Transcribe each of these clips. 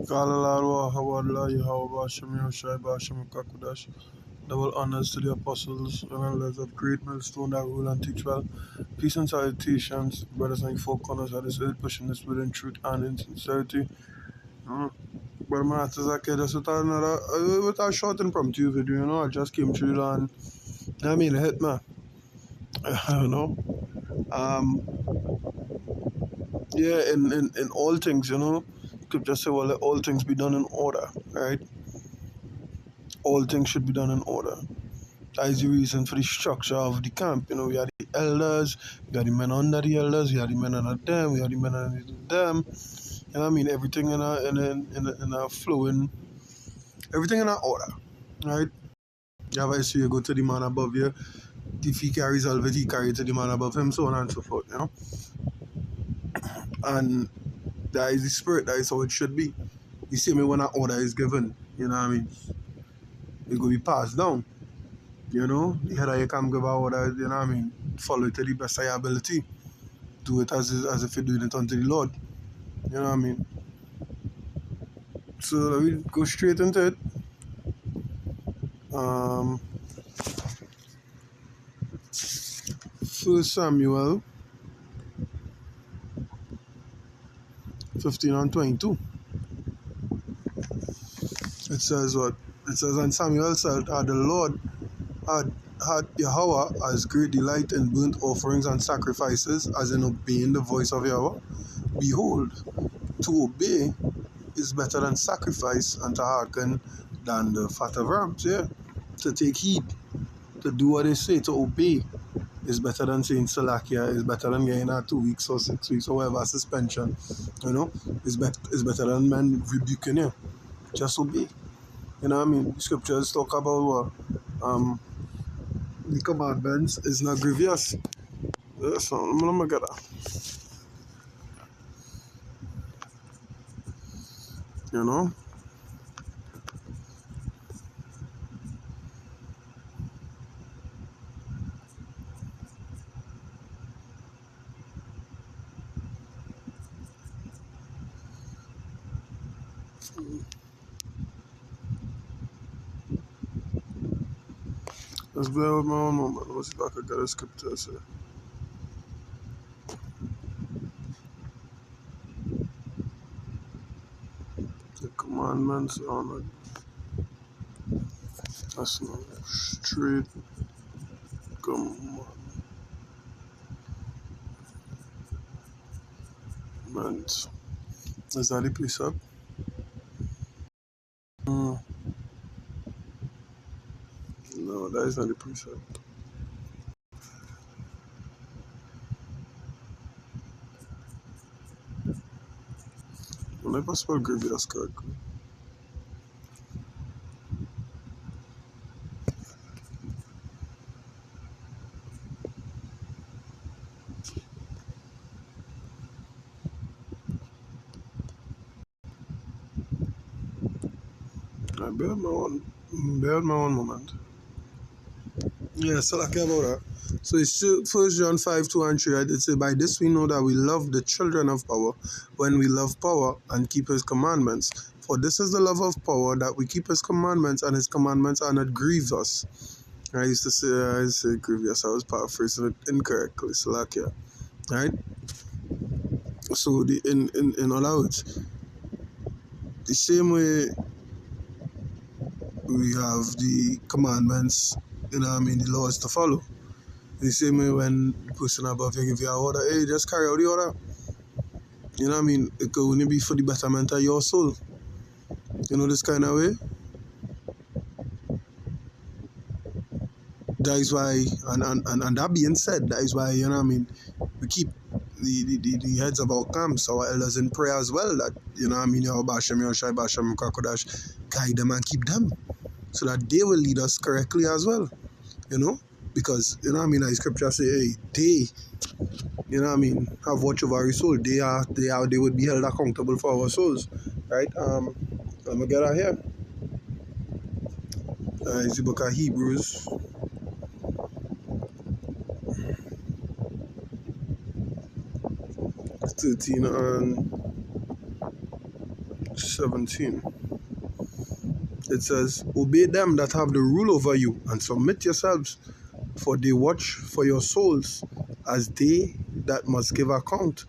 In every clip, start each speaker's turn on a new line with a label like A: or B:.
A: قال الله Hawad Allah Yahweh Hashem Yoshai Bashem Kakudash. Double honors to the apostles and elders of great millstone that rule and teach well. Peace and salutations, brothers and four corners of this earth, pushing this within truth and in sincerity. But my okay, that's without short impromptu video, I just came through and it hit me. I don't know. Yeah, in all things, you could just say, well, let all things be done in order, right? All things should be done in order. That is the reason for the structure of the camp. We are the elders, we are the men under the elders, we are the men under them, we are the men under them. Everything in a flowing, everything in a order, right? You have so you go to the man above you, if he carries all of it, he carries to the man above him, so on and so forth, And that is the spirit, that is how it should be. You see me when an order is given, it will be passed down. The head of your camp give out order, follow it to the best of your ability. Do it as if you're doing it unto the Lord. So let me go straight into it. 1 Samuel 15 and 22. It says what? It says, and Samuel said, the Lord had Yahweh as great delight in burnt offerings and sacrifices as in obeying the voice of Yahweh. Behold, to obey is better than sacrifice, and to hearken than the fat of rams. Yeah, to take heed, to do what they say, to obey is better than saying Salakia, is better than getting 2 weeks or 6 weeks or whatever suspension. It's better than men rebuking you. Just obey. The scriptures talk about what? The commandments is not grievous. So I'm gonna get that. Let's bear with my own moment. Let's see if I can get a scripture here. The commandments on it. That's not straight commandments. Is that the precept? No, that is not the precept. I'll never spell grievous correctly. Bear with my one moment. Yeah, so like about that. So it's 1 John 5, 2 and 3, right? It says, by this we know that we love the children of power, when we love power and keep his commandments. For this is the love of power, that we keep his commandments, and his commandments are not grievous. I used to say grievous. I was paraphrasing it incorrectly. So like, yeah. Right? So in other words, the same way we have the commandments, the laws to follow. The same way when the person above you give you an order, hey, just carry out the order. It could only be for the betterment of your soul. This kind of way. That is why, and that being said, that is why, we keep the heads of our camps, our elders in prayer as well, that, your Bashem, your Shai Bashem, Kakodash, guide them and keep them, so that they will lead us correctly as well, because, the scripture say, hey, they, have watch over our soul, they would be held accountable for our souls, right? I'm gonna get out here. It's the book of Hebrews. 17. It says, obey them that have the rule over you, and submit yourselves, for they watch for your souls, as they that must give account,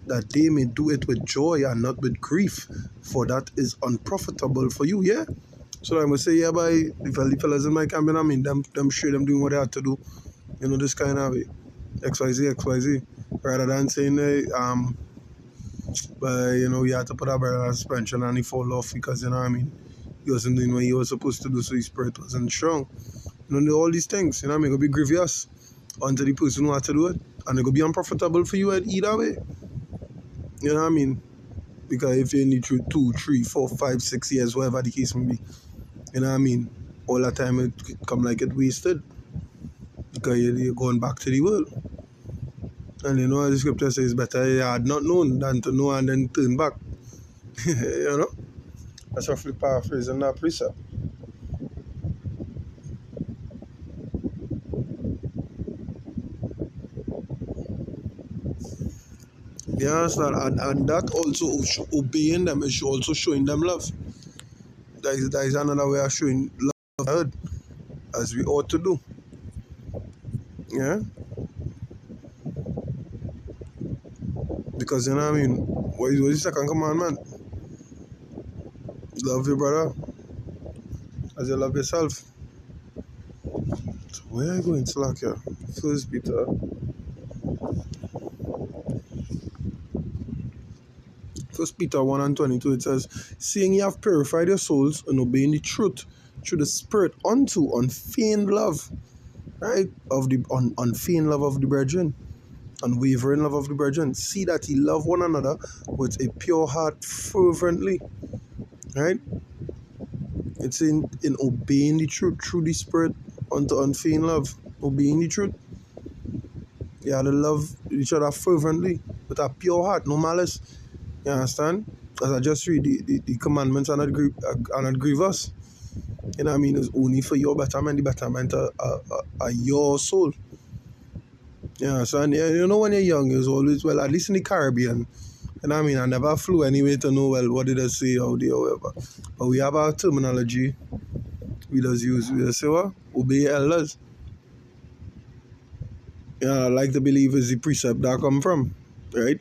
A: that they may do it with joy and not with grief, for that is unprofitable for you. Yeah? So I must say, yeah, by the fellas in my campaign, I mean, them sure them doing what they had to do, this kind of way. XYZ, rather than saying, hey, but you had to put a brother on suspension and he fall off because, what I mean, he wasn't doing what he was supposed to do, so his spirit wasn't strong. All these things, what I mean, going to be grievous unto the person who had to do it, and it going to be unprofitable for you either way. You know what I mean? Because if you need 2, 3, 4, 5, 6 years, whatever the case may be, you know what I mean? All that time it come like it wasted because you're going back to the world. And as the scripture says, better you had not known than to know and then turn back. That's roughly paraphrasing that precept. You understand? And that also obeying them is also showing them love. That is another way of showing love, as we ought to do. Yeah? Because, what I mean? What is the second commandment? Love your brother as you love yourself. So where are you going, Slack here? First Peter. First Peter 1 and 22, it says, seeing ye have purified your souls and obeying the truth through the Spirit unto unfeigned love, right? Of the unfeigned love of the brethren, unwavering love of the brethren. See that ye love one another with a pure heart fervently, right? It's in obeying the truth through the Spirit unto unfeigned love, obeying the truth. You have to love each other fervently with a pure heart, no malice. You understand? As I just read, the commandments are not grievous. You know what I mean? It's only for your betterment, the betterment of your soul. Yeah, so and when you're young, it's always, well, at least in the Caribbean, you know what I mean? I never flew anyway to know, well, what did I say, how they, or whatever. But we have our terminology. We just say, what? Obey elders. Yeah, I like to believe is the precept that come from, right?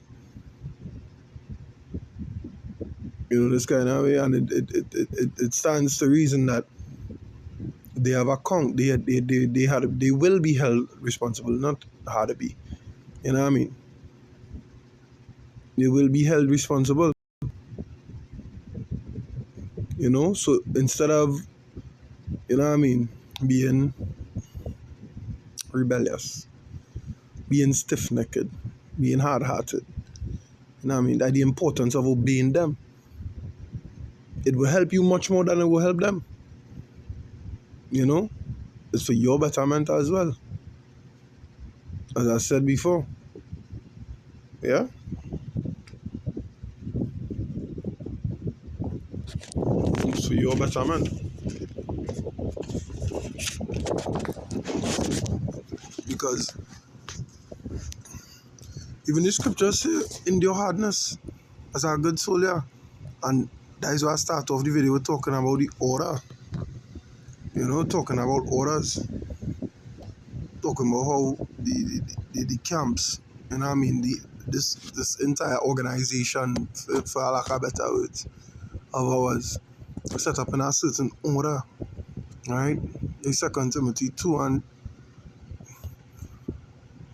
A: This kind of way, and it stands to reason that they have account. They will be held responsible, not how to be. You know what I mean? They will be held responsible. So instead of, you know what I mean, being rebellious, being stiff-necked, being hard-hearted, you know what I mean, that the importance of obeying them. It will help you much more than it will help them. It's for your betterment as well. As I said before. Yeah? It's for your betterment. Because even the scriptures say, endure hardness as a good soldier. And that is why I start off the video talking about the order. Talking about orders. Talking about how the camps, you know what I mean, this entire organization, for lack of better words, of ours, set up in a certain order. Right? In 2 Timothy 2 and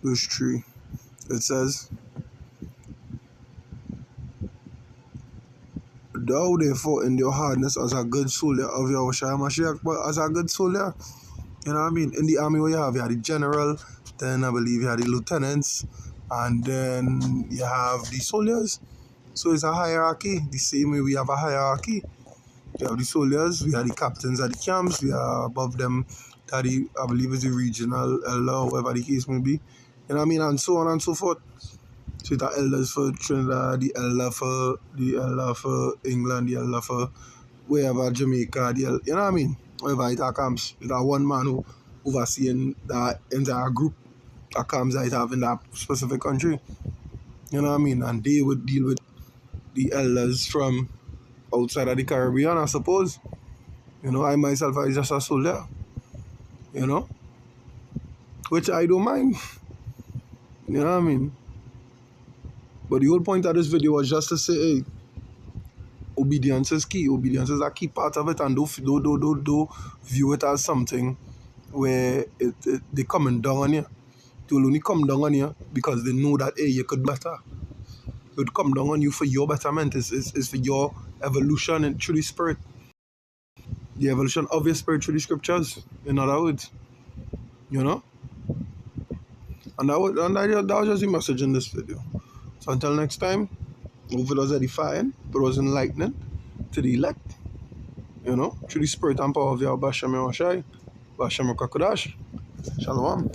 A: verse 3, it says, thou therefore endure hardness as a good soldier of Yahushua Mashiach. But as a good soldier, you know what I mean? In the army, where you have the general, then I believe you have the lieutenants, and then you have the soldiers. So it's a hierarchy. The same way we have a hierarchy. We have the soldiers, we have the captains at the camps, we are above them, that I believe is the regional elder, whatever the case may be. You know what I mean? And so on and so forth. So the elders for Trinidad, the elder for England, the elder for wherever, Jamaica, you know what I mean? Wherever it comes, it's that one man who overseeing that entire group that comes that have in that specific country. You know what I mean? And they would deal with the elders from outside of the Caribbean, I suppose. I myself I just a soul there, you know, which I don't mind. You know what I mean? But the whole point of this video was just to say, hey, obedience is key. Obedience is a key part of it, and don't view it as something where they coming down on you. They will only come down on you because they know that, hey, you could do better. It would come down on you for your betterment. Is for your evolution and through the spirit. The evolution of your spirit through the scriptures, in other words. You know? And that was just the message in this video. So until next time, hope it was edifying, but it was enlightening to the elect, through the spirit and power of Yahweh Bashem Yahweh Shai, Bashem Kakodash. Shalom.